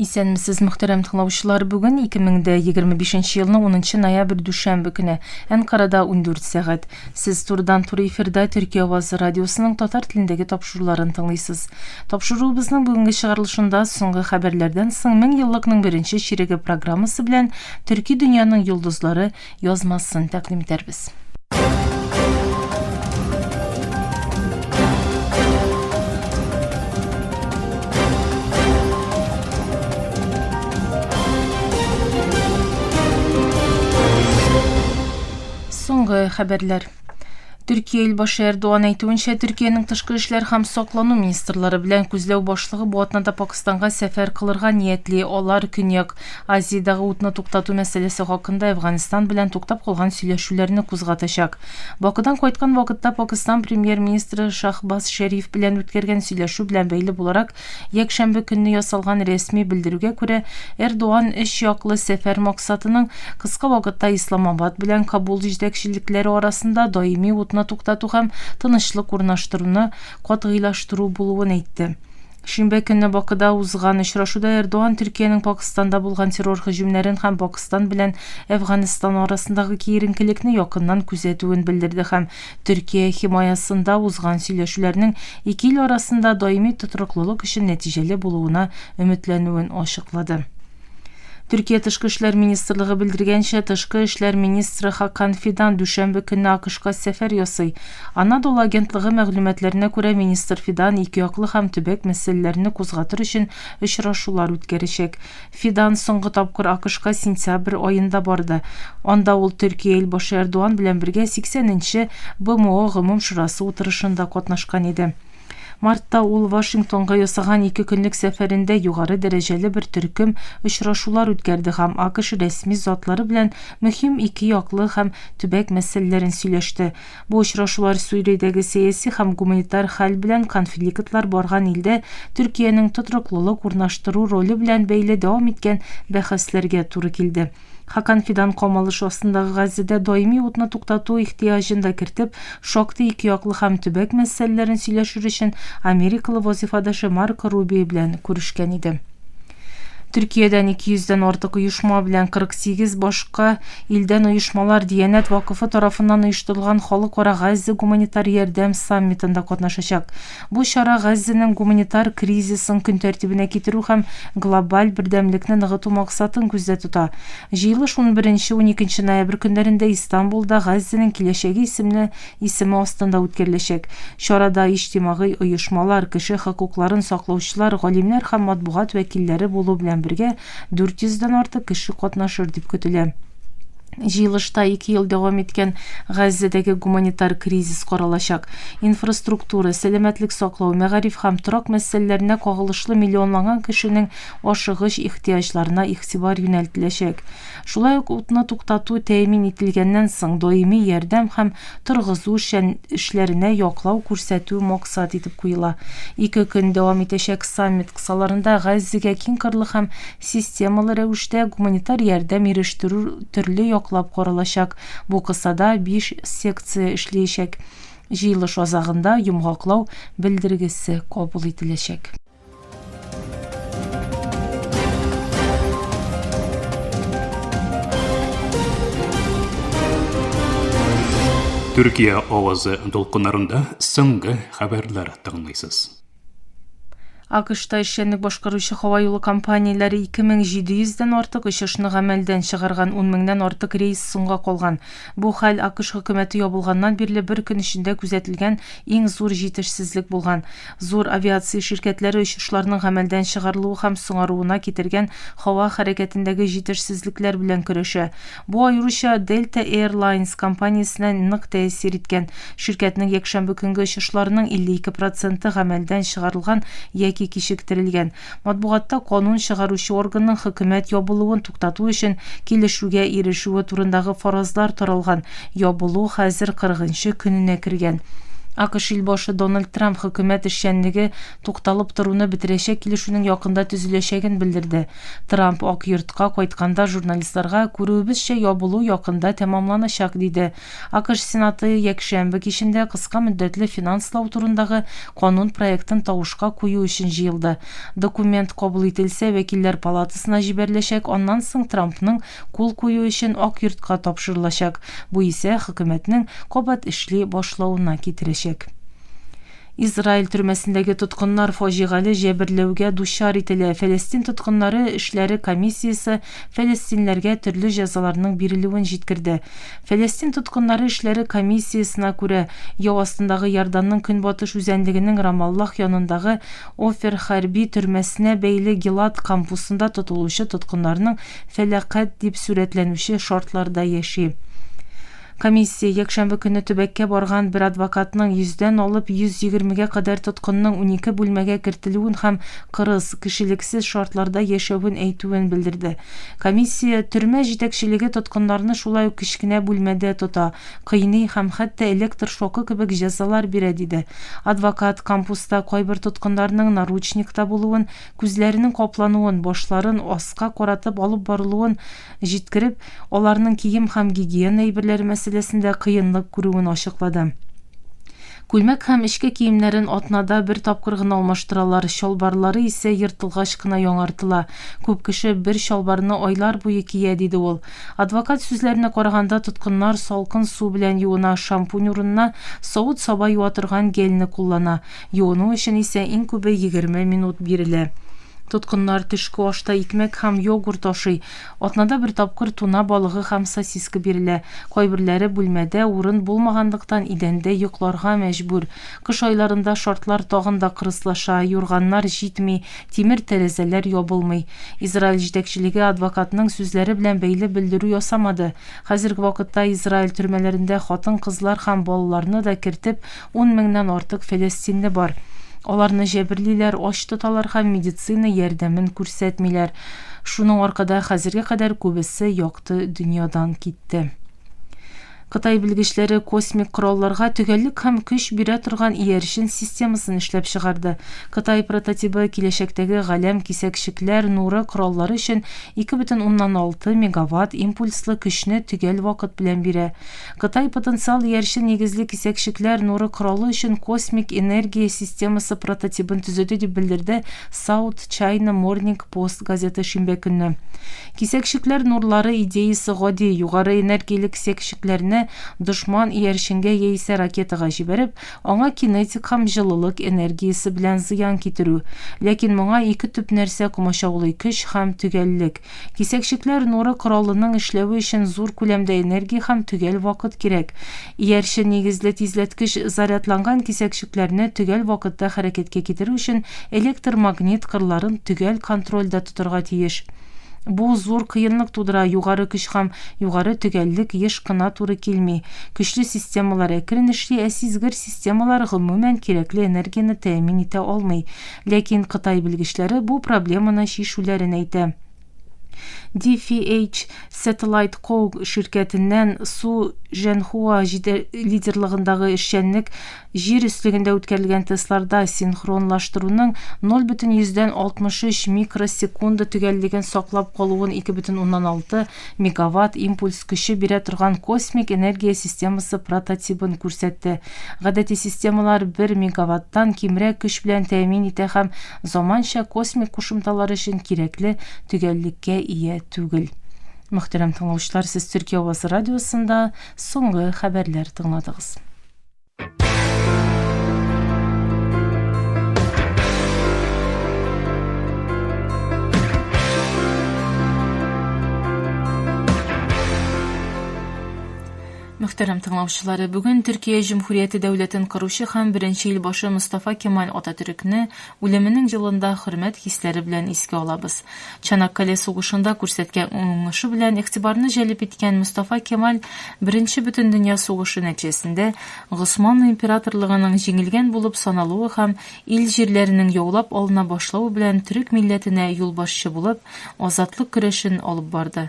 Исәнмесез, мөхтәрәм тыңлаучылар, бүген 2025 елның 10 ноябрь дүшәмбе көне, Әнкарада 14 сәгать. Сез турыдан-туры эфирда Төркия авазы радиосының татар телендәге тапшыруларын тыңлыйсыз. Тапшыруыбызның бүгенге чыгарылышында соңгы хәбәрләрдән соң 1000 еллыкның беренче чиреге программасы белән Төрки дөньяның йолдызлары язмасын тәкъдим итәрбез. Соңгы хәбәрләр. Төркия илбашы Эрдоğan әйтүенчә, Төркиянең тышкы эшләр һәм саклану министрлары белән күзләү башлыгы бу атнада Пакистанга сәфәр кылырга ниятли. Алар Көньяк Азиядагы утны туктату мәсьәләсе хакында Әфганистан белән туктап калган сөйләшүләрне кузгатачак. Бакыдан кайткан вакытта Пакистан премьер-министры Шахбаз Шәриф белән үткәргән сөйләшү белән бәйле буларак, якшәмбе көнне ясалган рәсми белдерүгә күрә, Эрдоğan өч яклы сәфәр максатының кыска вакытта Исламабад белән Кабул җитәкчелекләре арасында даими утны туктату һәм тынычлык урнаштыруны катгыйлаштыру булуын әйтте. Шимбә көнне Бакыда узган очрашуда Эрдоğan Төркиянең Пакистанда булган террор һөҗүмнәрен һәм Пакистан белән Әфганистан арасындагы киеренкелекне якыннан күзәтүен белдерде һәм Төркия химаясында узган сөйләшүләрнең ике ил арасында даими тотрыклылык өчен нәтиҗәле булуына өметләнүен ачыклады. Төркия тышкы эшләр министрлыгы белдергәнчә, тышкы эшләр министры Хакан Фидан дүшәмбе көнне АКШка сәфәр ясый. Анадолу агентлыгы мәгълүматларына күрә, министр Фидан ике яклы һәм төбәк мәсьәләләрне кузгатыр өчен очрашулар үткәрәчәк. Фидан соңгы тапкыр АКШка сентябрь аенда барды. Анда ул Төркия илбашы Эрдоğan белән бергә 80-нче БМО гомум шурасы утырышында катнашкан иде. Мартта ул Вашингтонга ясаган 2 көнлек сәфәрендә югары дәрәҗәле бер төркем очрашулар үткәрде һәм АКШ рәсми затлары белән мөһим ике яклы һәм төбәк мәсьәләләрен сөйләште. Бу очрашулар Сүриядәге сәяси һәм гуманитар хәл белән конфликтлар барган илдә Төркиянең тотрыклылык урнаштыру роле белән бәйле дәвам иткән бәхәсләргә туры килде. Хакан Фидан камалыш астындагы Газиядә даими утны туктату ихтыяҗын да кертеп, шактый ике яклы һәм төбәк мәсьәләләрен сөйләшер өчен Америкалы вазифадашы Марко Рубио белән күрешкән иде. Төркиядән 200-дән артык оешма белән 48 башка илдән оешмалар Диянәт вакыфы тарафыннан оештырылган Халыкара Гази гуманитар ярдәм саммитында катнашачак. Бу чара Газиның гуманитар кризисын көн тәртибенә китерү һәм глобаль бердәмлекне ныгыту максатын күздә тота. Җыелыш 11-12 ноябрь көннәрендә Истанбулда Газиның киләчәге исеме астында үткәреләчәк. Чарада иҗтимагый оешмалар, кеше хокукларын саклаучылар, галимнәр һәм матбугат вәкилләре булу белән бергә 400-дән артык кеше катнашыр дип көтелә. Җыелышта 2 ел дәвам иткән Газиядәге гуманитар кризис каралачак. Инфраструктура, сәламәтлек саклау, мәгариф һәм торак мәсьәләләренә кагылышлы миллионлаган кешенең ашыгыч ихтыяҗларына игътибар юнәлтеләчәк. Шулай ук утны туктату тәэмин ителгәннән соң даими ярдәм һәм торгызу эшләренә яклау күрсәтү максат итеп куела. 2 көн дәвам итәчәк саммит кысаларында Газиягә киң кырлы һәм системалы рәвештә гуманитар ярдәм ирештерү төрле яклап каралачак. Бу кысада 5 секция эшләячәк. Җыелыш азагында йомгаклау белдергесе кабул ителәчәк. Төркия авазы долкыннарында соңгы хәбәрләр тыңлыйсыз. АКШта эшчәнлек башкаручы һава юлы компанияләре 2700-дән артык очышны гамәлдән чыгарган, 10,000-дән артык рейс соңга калган. Бу хәл АКШ хөкүмәте ябылганнан бирле бер көн эчендә күзәтелгән иң зур җитешсезлек булган. Зур авиация ширкәтләре очышларның гамәлдән чыгарылуы һәм соңаруына китергән һава хәрәкәтендәге җитешсезлекләр белән көрәшә. Бу аеруча Delta Airlines компаниясенә нык тәэсир иткән. Ширкәтнең якшәмбе көнге очышларының 52% гамәлдән чыгарылган яки кичектерелгән. Матбугатта канун чыгаручы органның хөкүмәт ябылуын туктату өчен килешүгә ирешүе турындагы фаразлар таралган. Ябылу хәзер 40-нчы көненә кергән. АКШ илбашы Дональд Трамп хөкүмәт эшчәнлеге тукталып торуны бетерәчәк килешүнең якында төзеләчәген белдерде. Трамп Ак йортка кайтканда журналистларга күрүебезчә ябылу якында тәмамланачак диде. АКШ Сенаты якшәмбе кичендә кыска мөддәтле финанслау турындагы канун проектын тавышка кую өчен җыелды. Документ кабул ителсә, вәкилләр палатасына җибәреләчәк, аннан соң Трампның кул кую өчен Ак йортка тапшырылачак. Бу исә хөкүмәтнең кабат эшли башлауына китерәчәк. Израиль төрмәсендәге тоткыннар фаҗигале җәберләүгә дучар ителә. Фәлестин тоткыннары эшләре комиссиясе фәлестинләргә төрле җәзаларның бирелүен җиткерде. Фәлестин тоткыннары эшләре комиссиясына күрә, яу астындагы Ярданның көнбатыш үзәнлегенең Рамаллах янындагы Офер хәрби төрмәсенә бәйле Гилад кампусында тотылучы тоткыннарның фәлакәт дип сүрәтләнүче шартларда яши. Комиссия якшәмбе көне төбәккә барган бер адвокатның 100дән алып 120гә кадәр тоткынның 12 бүлмәгә кертелүен һәм кырыс, кешелексез шартларда яшәвен әйтүен белдерде. Комиссия төрмә җитәкчелеге тоткыннарны шулай ук кечкенә бүлмәдә тота, кыйный һәм хәтта электр шокы кебек җәзалар бирә диде. Адвокат кампуста кайбер тоткыннарның наручникта булуын, күзләренең каплануын, башларын аска каратып алып барылуын җиткереп, аларның кием һәм гигиена әйберләре мәсьәләсендә кыенлык күрүен ачыклады. Күлмәк һәм эчке киемнәрен атнада бер тапкыр гына алмаштыралар, шалбарлары исә ертылгач кына яңартыла. Күп кеше бер шалбарны айлар буе кия, диде ул. Адвокат сүзләренә караганда, тоткыннар салкын су белән юына, шампунь урынына савыт-саба юа торган гельне куллана. Юыну өчен исә иң күбе 20 минут бирелә. Тоткыннар төшке ашта икмәк һәм йогурт ашый. Атнада бер тапкыр туна балыгы һәм сосиска бирелә. Кайберләре бүлмәдә урын булмаганлыктан идәндә йокларга мәҗбүр. Кыш айларында шартлар тагын да кырыслаша, юрганнар җитми, тимер тәрәзәләр ябылмый. Израиль җитәкчелеге адвокатның сүзләре белән бәйле белдерү ясамады. Хәзерге вакытта Израиль төрмәләрендә хатын-кызлар һәм балаларны да кертеп 10 меңнән артык фәлестинле бар. Аларны җәберлиләр, ач тоталар һәм медицина ярдәмен күрсәтмиләр. Шуның аркада хәзергә кадәр күбесе якты дөньядан китте. Кытай белгечләре космик коралларга төгәллек һәм көч бирә торган иярчен системасын эшләп чыгарды. Кытай прототипы киләчәктәге галәм кисәкчекләр нуры кораллары өчен 2,6 мегаватт импульслы көчне төгәл вакыт белән бирә. Кытай потенциал иярчен нигезле кисәкчекләр нуры коралы өчен космик энергия системасы прототипын төзеде дип белдерде South China Morning Post газеты шимбә көнне. Кисәкчекләр нурлары идеясы гади, югары энергияле кисәкчекләрне дошман иярченгә яисә ракетага җибәреп, аңа кинетик һәм җылылык энергиясе белән зыян китерү. Ләкин моңа ике төп нәрсә комачаулый: көч һәм төгәллек. Кисәкчекләр нуры коралының эшләве өчен зур күләмдә энергия һәм төгәл вакыт кирәк. Иярчен нигезле тизләткеч зарядланган кисәкчекләрне төгәл вакытта хәрәкәткә китерү өчен электромагнит кырларын төгәл контрольдә тотырга тиеш. Бу зур кыенлык тудыра, югары көч һәм югары төгәллек еш кына туры килми. Көчле системалар әкрен эшли, сизгер системалар гомумән кирәкле энергияны тәэмин итә алмый. Ләкин Кытай белгечләре бу проблеманы чишүләрен әйтә. DFH Satellite Co şirketinden Su Zhenhua лидерлыгындагы эшчәнлек җир өслегендә үткәрелгән тестларда синхронлаштыруның 0,63 микросекунда төгәллеген саклап калуын 2,6 мегаватт импульс көче бирә торган космик энергия системасы прототипын күрсәтте. Гадәти системалар 1 мегаваттан кимрәк көч белән тәэмин итә һәм заманча космик кушымталар өчен кирәкле төгәллеккә ия түгел. Мөхтәрәм тыңлаучылар, сез Төркия Авазы радиосында соңгы хәбәрләр тыңладыгыз. Мөхтәрәм тыңлаучылары, бүген Төркия Җөмһүрияте дәүләтен коручы һәм беренче илбашы Мустафа Кемаль Ататүрекне үлеменең елында хөрмәт хисләре белән искә алабыз. Чанаккале сугышында күрсәткән уңышы белән игътибарны җәлеп иткән Мустафа Кемаль беренче бөтендөнья сугышы нәтиҗәсендә Госман императорлыгының җиңелгән булып саналуы һәм ил җирләренең яулап алына башлауы белән төрек милләтенә юлбашчы булып азатлык көрәшен алып барды.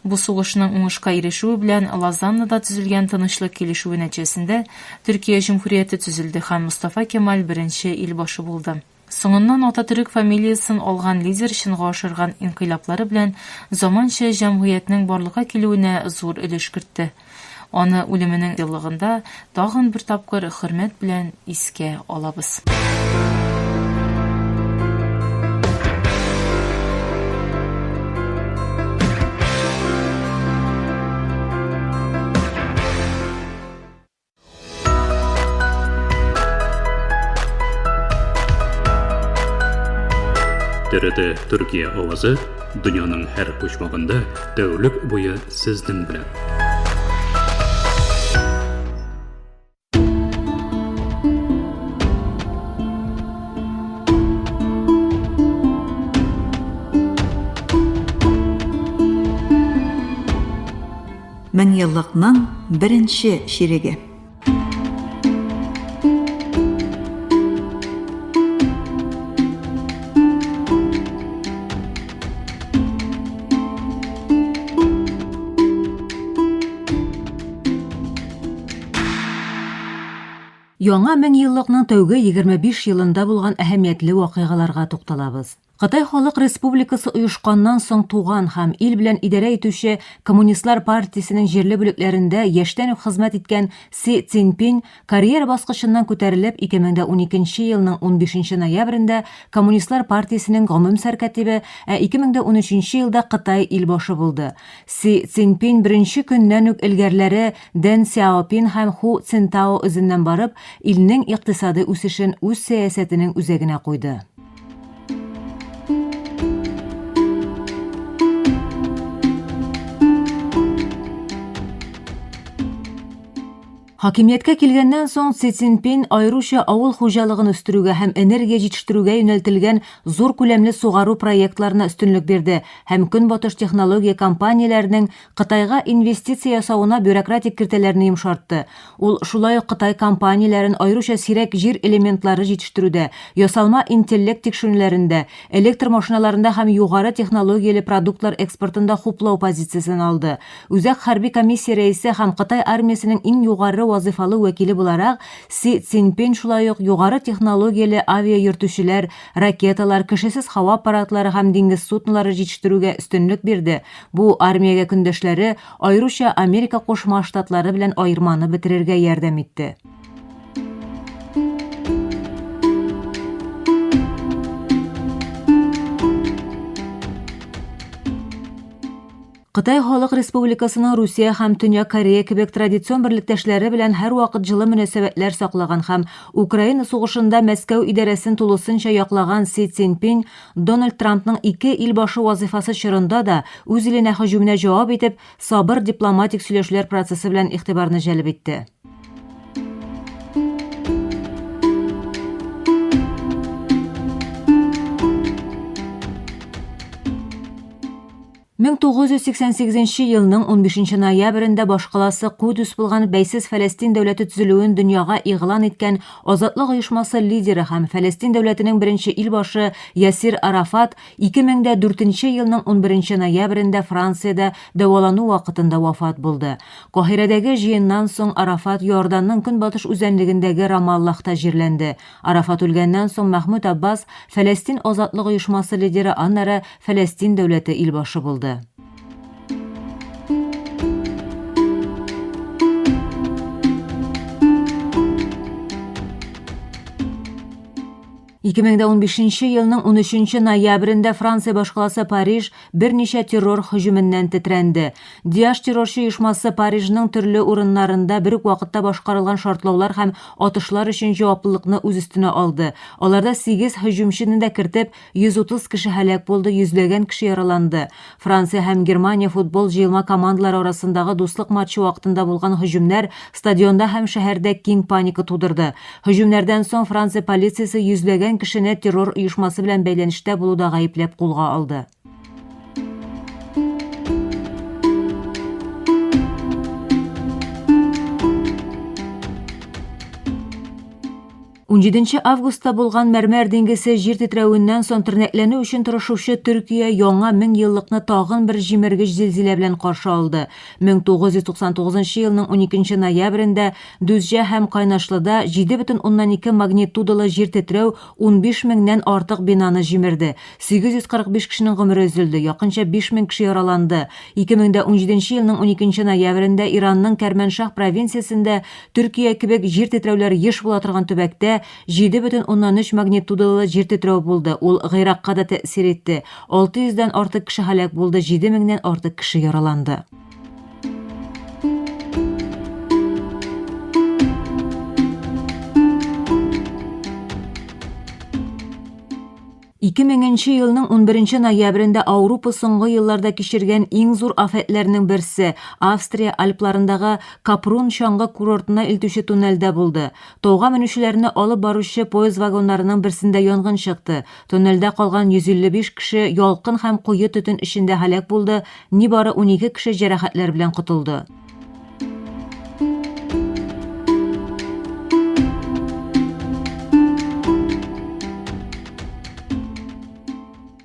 Бу сугышның уңышка ирешүе белән Лозаннада төзелгән тынычлык килешүе нәтиҗәсендә Төркия Җумһурияте төзелде һәм Мустафа Кемаль беренче ил башы булды. Соңыннан Ататürk фамилиясын алган лидер чынга ашырган инкыйлаплары белән заманча җәмгыятьнең барлыкка килүенә зур өлеш кертте. Аны үлеменең еллыгында тагын бер тапкыр хөрмәт белән искә алабыз. TRT Türkiye Ovazı dünyanın her uçmağında tәүлек boyu sizden bilen. Мен еллыкның беренче ширеге. Яңа 1000 еллыкның тәүге 25 елында булган әһәмиятле вакыйгаларга тукталабыз. Кытай Халык Республикасы оешканнан соң туган һәм ил белән идарә итүче Коммунистлар партиясенең җирле бүлекләрендә яшьтән үк хезмәт иткән Си Цзиньпин карьера баскычыннан күтәрелеп 2012 елның 15 ноябрендә Коммунистлар партиясенең гомум сәркәтибе, 2013 елда Кытай ил башы булды. Си Цзиньпин беренче көннән үк илгәрләре Дэн Сяопин һәм Ху Цинтао үзеннән барып, илнең икътисади үсешен үз сәясәтенең үзәгенә куйды. Хакимияткә килгәннән соң Си Цзиньпин аеруча авыл хуҗалыгын үстерүгә һәм энергия җитештерүгә юнәлтелгән зур күләмле сугару проектларына өстенлек бирде һәм Көнбатыш технология компанияләренең Кытайга инвестиция ясауына бюрократик кертәләрне йомшартты. Ул шулай ук Кытай компанияләрен аеруча сирәк җир элементлары җитештерүдә, ясалма интеллект тикшерүләрендә, электр машиналарында һәм югары технологияле продуктлар экспортында хуплау позициясен алды. Үзәк хәрби комиссия рәисе һәм Кытай армиясенең иң югары вазифалы вәкиле буларак Си Цзиньпин шулай ук югары технологияле авиа йөртүчеләр, ракеталар, кешесез һава аппаратлары һәм диңгез суднолары җитештерүгә өстенлек бирде. Бу армиягә көндәшләре, аеруча Америка Кушма Штатлары белән аерманы бетерергә ярдәм итте. Кытай Халык Республикасының Русия һәм Төньяк Корея кебек традицион берлектәшләре белән һәр вакыт җылы мөнәсәбәтләр саклаган һәм Украина сугышында Мәскәү идарәсен тулысынча яклаган Си Цзиньпин Дональд Трампның ике ил башы вазифасы чорында да үз иленә һөҗүменә җавап итеп, сабыр дипломатик сөйләшүләр процессы белән игътибарны җәлеп итте. 1988 елның 15 ноябрендә башкаласы Кудус булган бәйсез Фәлестин дәүләте төзелүен дөньяга игълан иткән Азатлык оешмасы лидеры һәм Фәлестин дәүләтенең беренче илбашы Ясир Арафат 2004 елның 11 ноябрендә Франциядә дәвалану вакытында вафат булды. Каһирәдәге җыеннан соң Арафат Иорданның көнбатыш үзәнлегендәге Рамаллахта җирләнде. Арафат үлгәннән соң Мәхмүд Аббас Фәлестин Азатлык оешмасы лидеры, аннары Фәлестин дәүләте илбашы булды. 2015 елның 13 ноябрендә Франция башкаласы Париж берничә террор һөҗүменнән тетрәнде. Диаш террорчы оешмасы Парижның төрле урыннарында бер үк вакытта башкарылган шартлаулар һәм атышлар өчен җаваплылыкны үз өстенә алды. Аларда 8 һөҗүмчене дә кертеп, 130 кеше һәлак булды, йөзләгән кеше яраланды. Франция һәм Германия футбол җыелма командалары арасындагы дуслык матчы вакытында булган һөҗүмнәр стадионда һәм шәһәрдә киң паника тудырды. Һөҗүмнәрдән соң Франция полициясе йөзләгән кешене террор оешмасы белән бәйләнештә булуда гаепләп кулга алды. 17 августта булган мәрмәр диңгезе җир тетрәвеннән соң тернәкләнү өчен тырышучы Төркия яңа 1000 еллыкны тагын бер җимергеч зилзилә белән каршы алды. 1999 елның 12 ноябрендә Дүзҗә һәм Кайнашлыда 7,2 магнитудалы җир тетрәү 15 меңнән артык бинаны җимерде. 845 кешенең гомере өзелде, якынча 5000 кеше яраланды. 2017 елның 12 ноябрендә Иранның Кәрмәншах провинциясендә Төркия кебек җир тетрәүләре еш була торган төбәктә 7,3 магнитудалы җир тетрәү булды. Ул Гыйракка да тәэсир итте. 600-дән артык кеше һәлак булды, 7000-нән артык кеше яраланды. 2000 елның 11 ноябрендә Авропа соңгы елларда кичергән иң зур афәтләрнең берсе Австрия Альпларындагы Капрун чаңгы курортына илтүче туннельдә булды. Тауга менүчеләрне алып баручы поезд вагоннарының берсендә янгын чыкты. Туннельдә калган 155 кеше ялкын һәм куе төтен эчендә һәлак булды, нибары 12 кеше җәрәхәтләр белән котылды.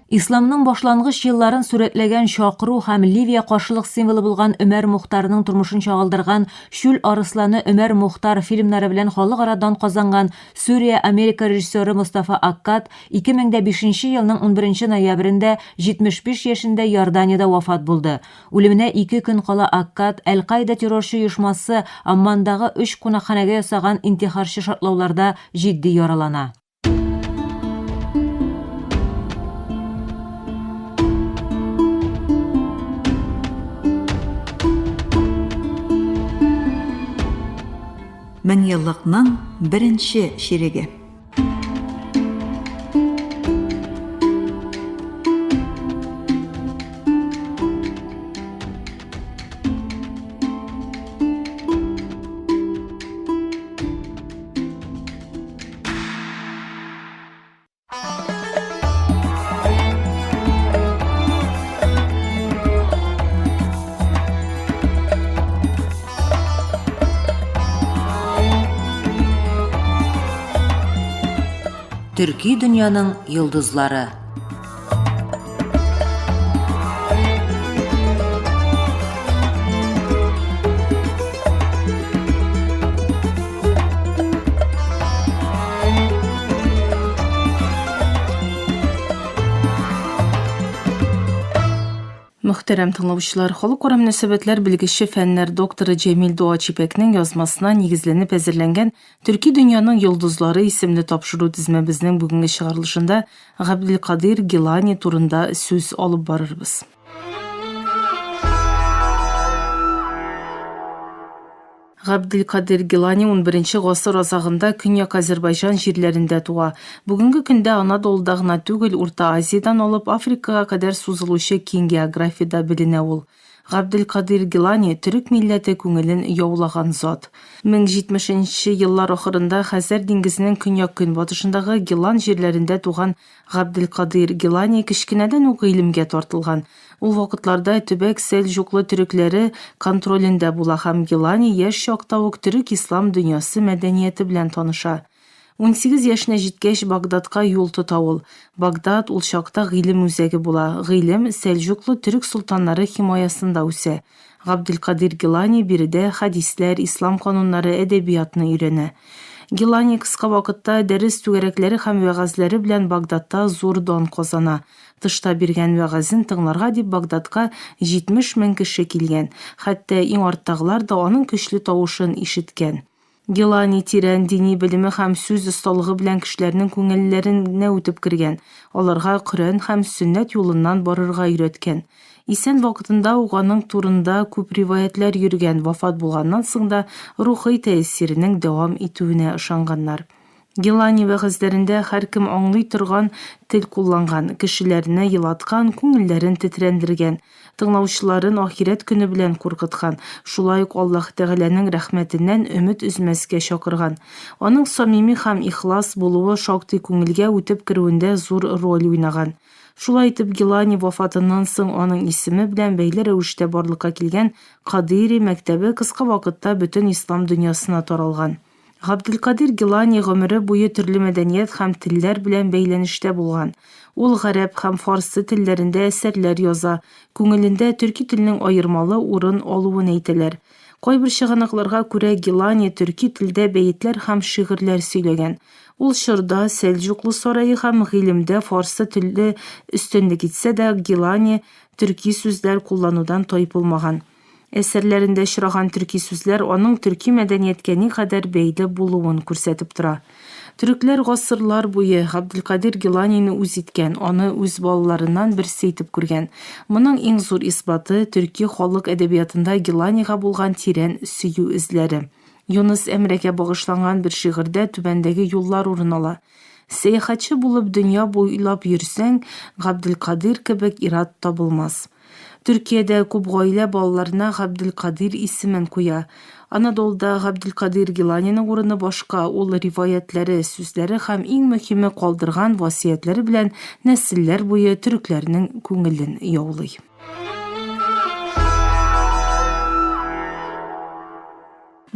Исламның башлангыч елларын сурәтләгән чакыру һәм Ливия каршылык символы булган Өмәр Мухтарның тормышын чагылдырган Шүл арысланы Өмәр Мухтар фильмнары белән халыкара дан казанган Сүрия Америка режиссеры Мустафа Аккад 2005 елның 11 ноябрендә 75 яшендә Иорданиядә вафат булды. Үлеменә 2 көн кала Аккад Әл-Каида террорчы оешмасы Аммандагы 3 кунакханәгә ясаган интихарчы шартлауларда җитди яралана. Мен еллыкның беренче ширеге. Төрки дөньяның йолдызлары. Мөхтәрәм тыңлаучылар, халыкара мөнәсәбәтләр белгече фәннәр докторы Җәмил Дуачипәкнең язмасына нигезләнеп әзерләнгән Төрки дөньяның йолдызлары исемле тапшыру тизмәбезнең бүгенге чыгарылышында Габделкадир Гилани турында сүз алып барырбыз. Габделкадир Гилани 11 гасыр азагында Көньяк Азербайҗан җирләрендә туа. Бүгенге көндә Анадолуда гына түгел, Урта Азиядан алып Африкага кадәр сузылучы киң географиядә беленә ул. Габделкадир Гилани төрек милләте күңелен яулаган зат. 1070 еллар ахырында Хәзәр диңгезенең көньяк көнбатышындагы Гилан җирләрендә туган Габделкадир Гилани кечкенәдән үк гыйлемгә тартылган. Ул вакытларда төбәк сельҗуклы төрекләре контролендә була һәм Гилани яшь чакта ук төрек ислам дөньясы мәдәнияте белән таныша. 18 яшенә җиткәч Багдадка юл тота ул. Багдад ул чакта гыйлем үзәге була. Гыйлем сельҗуклы төрек султаннары химаясында үсә. Габделкадир Гилани биредә хадисләр, ислам кануннары, әдәбиятны өйрәнә. Гилани кыска вакытта дәрес түгәрәкләре һәм вәгазьләре белән Багдадта зур дан казана. Тышта биргән вәгазен тыңларга дип Багдадка 70 мең кеше килгән. Хәтта иң арттагылар да аның көчле тавышын ишеткән. Гилани тирән дини белеме һәм сүз осталыгы белән кешеләрнең күңелләренә үтеп кергән. Аларга Коръән һәм Сөннәт юлыннан барырга өйрәткән. Исән вакытында аның турында күп риваятләр йөргән, вафат булганнан соң да рухи тәэсиренең дәвам итүенә ышанганнар. Гилани вәгазьләрендә һәркем аңлый торган тел кулланган, кешеләрне елаткан, күңелләрен тетрәндергән, тыңлаучыларын ахирет көне белән куркыткан, шулай ук Аллаһ Тәгаләнең рәхмәтеннән өмет үзмәскә чакырган. Аның самими һәм ихлас булуы шактый күңелгә үтеп керүендә зур роль уйнаган. Шулай итеп Гилани вафатыннан соң аның исеме белән бәйле рәвештә барлыкка килгән Кадири мәктәбе кыска вакытта бөтен ислам дөньясына таралган. Габделкадир Гилани гомере буе төрле мәдәният һәм телләр белән бәйләнештә булган. Ул гарәп һәм фарсы телләрендә әсәрләр яза. Күңелендә төрки теленең аермалы урын алуын әйтәләр. Кайбер чыганакларга күрә Гилани төрки телдә бәетләр һәм шигырьләр сөйләгән. Ул чорда Сәлҗуклы сарае һәм гыйлемдә фарсы теле өстенлек итсә дә, Гилани төрки сүзләр кулланудан тайпылмаган. Әсәрләрендә очраган төрки сүзләр аның төрки мәдәнияткә никадәр бәйле булуын күрсәтеп тора. Төрекләр гасырлар буе Габделкадир Гиланины үз иткән, аны үз балаларыннан берсе итеп күргән. Моның иң зур исбаты төрки халык әдәбиятында Гиланига булган тирән сөю эзләре. Юнус Эмрәгә багышланган бер шигырьдә түбәндәге юллар урын ала. Сәяхәтче булып дөнья буйлап йөрсәң, Габделкадир кебек ир-ат табылмас. Төркиядә күп гаилә балаларына Габделкадир исемен куя. Анадолда Габделкадир Гиланиның урыны башка, ул риваятләре, сүзләре һәм иң мөһиме калдырган васыятләре белән нәселләр буе төрекләрнең күңелен яулый.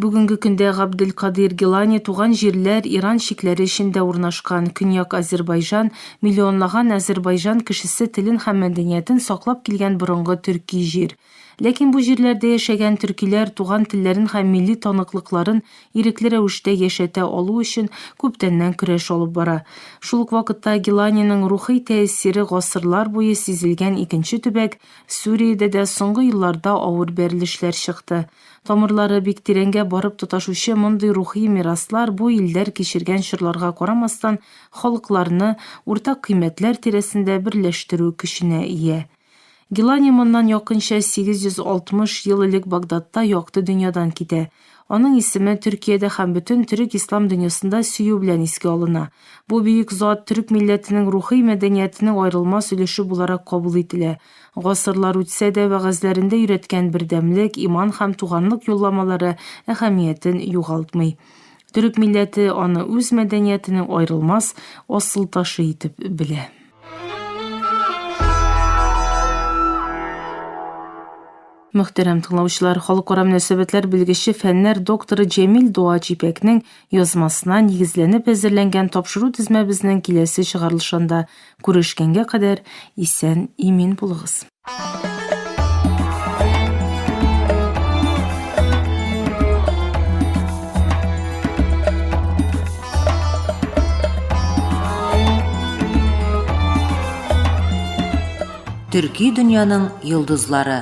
Бүгенге көндә Габделкадир Гилани туган җирләр Иран шикләре эчендә урнашкан. Көньяк Азербайҗан миллионлаган Азербайҗан кешесе телен һәм мәдәниятен саклап килгән борынгы төрки җир. Ләкин бу җирләрдә яшәгән төркиләр туган телләрен һәм милли таныклыкларын ирекле рәвештә яшәтә алу өчен күптәннән көрәш алып бара. Шул ук вакытта Гиланиның рухи тәэсире гасырлар буе сизелгән икенче төбәк Сүриядә дә соңгы елларда авыр бәрелешләр чыкты. Тамырлары бик тирәнгә барып тоташучы мондый рухи мираслар бу илдәр кичергән чорларга карамастан халыкларны уртак кыйммәтләр тирәсендә берләштерү көченә ия. Гилани моннан якынча 860 ел элек Багдадта якты дөньядан китә. Аның исеме Төркиядә һәм бөтен төрек ислам дөньясында сөю белән искә алына. Бу бөек зат төрек милләтенең рухи мәдәниятенең аерылмас өлеше буларак кабул ителә. Гасырлар үтсә дә вәгазьләрендә өйрәткән бердәмлек, иман һәм туганлык юлламалары әһәмиятен югалтмый. Төрек милләте аны үз мәдәниятенең аерылмас асыл ташы итеп белә. Мөхтәрәм тыңлаучылар, халыкара мөнәсәбәтләр белгече фәннәр докторы Җәмил Дуач Ипәкнең язмасына нигезләнеп әзерләнгән тапшыру тезмәбезнең киләсе чыгарылышында күрешкәнгә кадәр исән имин булыгыз. Төрки дөньяның йолдызлары.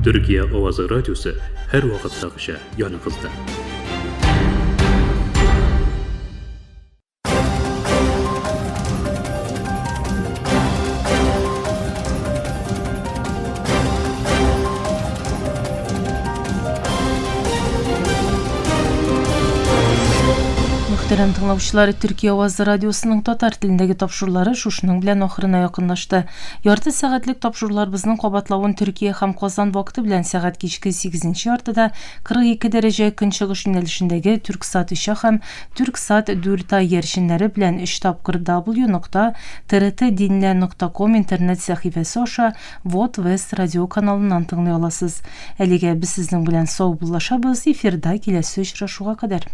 Төркия Авазы радиосы һәр вакыттагыча яныгызда. Мөхтәрәм тыңлаучылар, Төркия Авазы радиосының татар телендәге тапшырулары шушының белән ахырына якынлашты. Ярты сәгатьлек тапшыруларыбызның кабатлавын Төркия һәм Казан вакыты белән сәгать кичке 8 яртыда 42 дәрәҗә көнчыгыш юнәлешендәге Түрксат 3 һәм Түрксат 4 йөршеннәре белән 3 тапкыр w.trtdinle.com интернет сәхифәсе аша Вот Вест радио каналыннан тыңлый аласыз. Әлегә без сезнең белән сау булашабыз. Эфирда киләсе очрашуга кадәр.